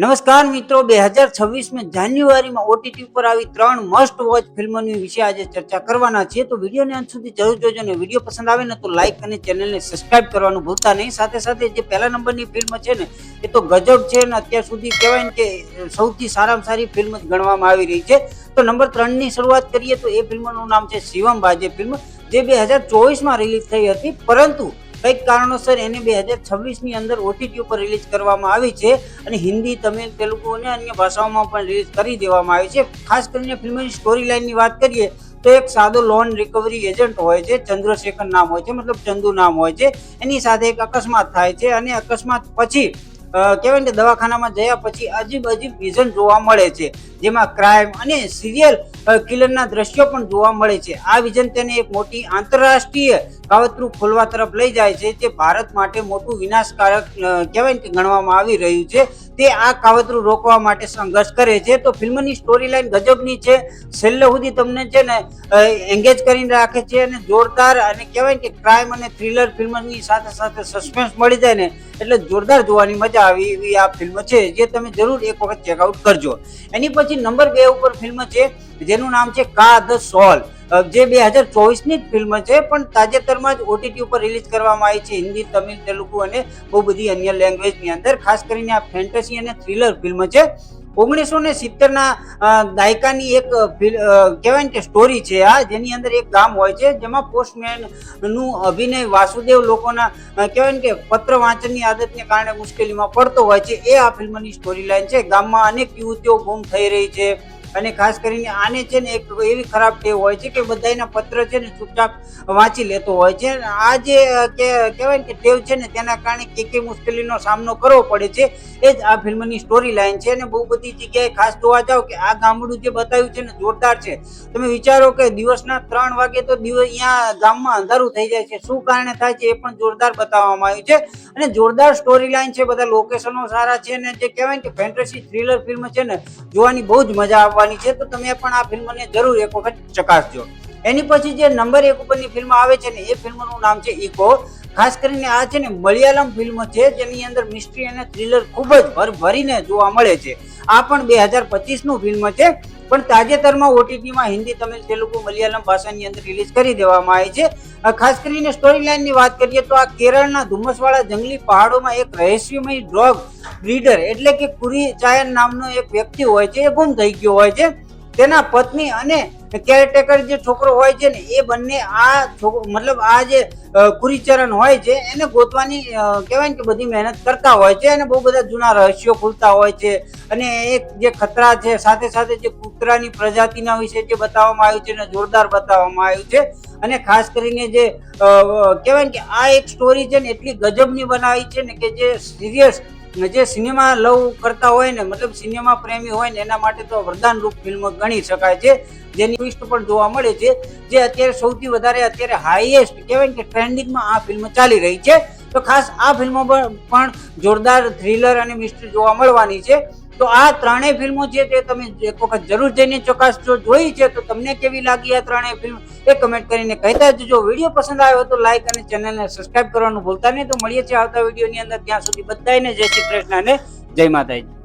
નમસ્કાર મિત્રો, 2026 જાન્યુઆરીમાં ઓટીટી પર આવી 3 મસ્ટ વોચ ફિલ્મોની વિશે આજે ચર્ચા કરવાના છીએ. તો વિડીયોને અંત સુધી જરૂર જોજો અને વિડીયો પસંદ આવે ને તો લાઈક અને ચેનલને સબસ્ક્રાઇબ કરવાનું ભૂલતા નહીં. સાથે સાથે જે પહેલા નંબરની ફિલ્મ છે ને એ તો ગજબ છે ને અત્યાર સુધી કહેવાય ને કે સૌથી સારામાં સારી ફિલ્મ જ ગણવામાં આવી રહી છે. તો નંબર 3ની શરૂઆત કરીએ તો એ ફિલ્મનું નામ છે શિવમ બાજે ફિલ્મ, જે 2024માં રિલીઝ થઈ હતી, પરંતુ કંઈક કારણોસર એને 2026ની અંદર ઓટીટી ઉપર રિલીઝ કરવામાં આવી છે અને હિન્દી, તમિલ, તેલુગુ અને અન્ય ભાષાઓમાં પણ રિલીઝ કરી દેવામાં આવી છે. ખાસ કરીને ફિલ્મની સ્ટોરી લાઇનની વાત કરીએ તો એક સાદો લોન રિકવરી એજન્ટ હોય છે, ચંદ્રશેખર નામ હોય છે, મતલબ ચંદુ નામ હોય છે. એની સાથે એક અકસ્માત થાય છે અને અકસ્માત પછી કહેવાય કે દવાખાનામાં જયા પછી અજીબ વિઝન જોવા મળે છે, જેમાં ક્રાઇમ અને સિરિયલ કિલરના દ્રશ્યો પણ જોવા મળે છે. આ વિઝન તેને એક મોટી આંતરરાષ્ટ્રીય કાવતરું ખોલવા તરફ લઈ જાય છે, જે ભારત માટે મોટું વિનાશકારક કહેવાય કે ગણવામાં આવી રહ્યું છે. તે આ કાવતરું રોકવા માટે સંઘર્ષ કરે છે. તો ફિલ્મની સ્ટોરી લાઈન ગજબની છે, છેલ્લે સુધી તમને છે ને એન્ગેજ કરીને રાખે છે અને જોરદાર અને કહેવાય કે ક્રાઇમ અને થ્રિલર ફિલ્મની સાથે સાથે સસ્પેન્સ મળી જાય ને એટલે જોરદાર જોવાની મજા આવી એવી આ ફિલ્મ છે, જે તમે જરૂર એક વખત ચેકઆઉટ કરજો. એની પછી નંબર 2 ઉપર ફિલ્મ છે જેનું નામ છે કા ધ સોલ, જે 2024ની જ ફિલ્મ છે, પણ તાજેતરમાં જ ઓટીટી ઉપર રિલીઝ કરવામાં આવી છે હિન્દી, તમિલ, તેલુગુ અને બહુ બધી અન્ય લેંગ્વેજની અંદર. ખાસ કરીને આ ફેન્ટસી અને થ્રિલર ફિલ્મ છે. 1970ના દાયકાની એક કહેવાય કે સ્ટોરી છે આ, જેની અંદર એક ગામ હોય છે જેમાં પોસ્ટમેન નું અભિનય વાસુદેવ લોકોના કહેવાય કે પત્ર વાંચનની આદતને કારણે મુશ્કેલીમાં પડતો હોય છે. એ આ ફિલ્મની સ્ટોરી લાઈન છે. ગામમાં અનેક યુવતીઓ ગુમ થઈ રહી છે અને ખાસ કરીને આને છે ને એક એવી ખરાબ ટેવ હોય છે કે બધાના પત્ર છે ને ચૂપચાપ વાંચી લેતો હોય છે. આ જે કહેવાય કે ટેવ છે ને તેના કારણે કે મુશ્કેલીનો સામનો કરવો પડે છે. એ જ આ ફિલ્મની સ્ટોરી લાઈન છે અને બહુ બધી જગ્યાએ ખાસ જોવા જાવ કે આ ગામડું જે બતાવ્યું છે ને જોરદાર છે. તમે વિચારો કે દિવસના 3 વાગે તો અહીંયા ગામમાં અંધારું થઈ જાય છે. શું કારણે થાય છે એ પણ જોરદાર બતાવવામાં આવ્યું છે અને જોરદાર સ્ટોરી લાઈન છે. બધા લોકેશનો સારા છે ને જે કહેવાય કે ફેન્ટસી થ્રિલર ફિલ્મ છે ને જોવાની બહુ જ મજા આવવાની છે. તો તમે પણ આ ફિલ્મને જરૂર એક વખત ચકાસજો. એની પછી જે નંબર 1 ઉપરની ફિલ્મ આવે છે ને એ ફિલ્મનું નામ છે ઇકો. ખાસ કરીને આ છે ને મલયાલમ ફિલ્મ છે, જેની અંદર મિસ્ટ્રી અને થ્રિલર ખૂબ જ ભરીને જોવા મળે છે. આ પણ 2025નું ફિલ્મ છે, પણ તાજેતરમાં ઓટીટીમાં હિન્દી, તમિલ, તેલુગુ, મલયાલમ ભાષાની અંદર રિલીઝ કરી દેવામાં આવી છે. ખાસ કરીને સ્ટોરી લાઇનની વાત કરીએ તો આ કેરળના ધુમ્મસવાળા જંગલી પહાડોમાં એક રહસ્યમય ડ્રગ બ્રીડર એટલે કે કુરી ચાયન નામનો એક વ્યક્તિ હોય છે, એ ગુમ થઈ ગયો હોય છે. તેના પત્ની અને કેરટેકર જે છોકરો હોય છે ને એ બંને મતલબ આ જે કુરીચરણ હોય છે એને ગોતવાની કહેવાય કે બધી મહેનત કરતા હોય છે અને બહુ બધા જૂના રહસ્યો ખુલતા હોય છે. અને એક જે ખતરા છે સાથે સાથે જે કૂતરાની પ્રજાતિના વિશે જે બતાવવામાં આવ્યું છે ને જોરદાર બતાવવામાં આવ્યું છે. અને ખાસ કરીને જે કહેવાય કે આ એક સ્ટોરી છે ને એટલી ગજબની બનાવી છે ને કે જે સિરિયસ જે સિનેમા લવ કરતા હોય ને મતલબ સિનેમા પ્રેમી હોય ને એના માટે તો વરદાન રૂપ ફિલ્મ ગણી શકાય છે. જેની ટ્વિસ્ટ પણ જોવા મળે છે, જે અત્યારે સૌથી વધારે અત્યારે હાઈએસ્ટ કહેવાય કે ટ્રેન્ડિંગમાં આ ફિલ્મ ચાલી રહી છે. તો ખાસ આ ફિલ્મો પણ જોરદાર થ્રિલર અને મિસ્ટ્રી જોવા મળવાની છે. તો આ 3 ફિલ્મો છે તે તમે એક વખત જરૂર જઈને ચકાસજો. જોઈ છે તો તમને કેવી લાગી આ 3 ફિલ્મ એ કમેન્ટ કરીને કહેતા જજો. વિડીયો પસંદ આવ્યો તો લાઈક અને ચેનલને સબસ્ક્રાઇબ કરવાનું ભૂલતા નહીં. તો મળીએ છીએ આવતા વિડીયોની અંદર. ત્યાં સુધી બધાને જય શ્રી કૃષ્ણ અને જય માતાજી.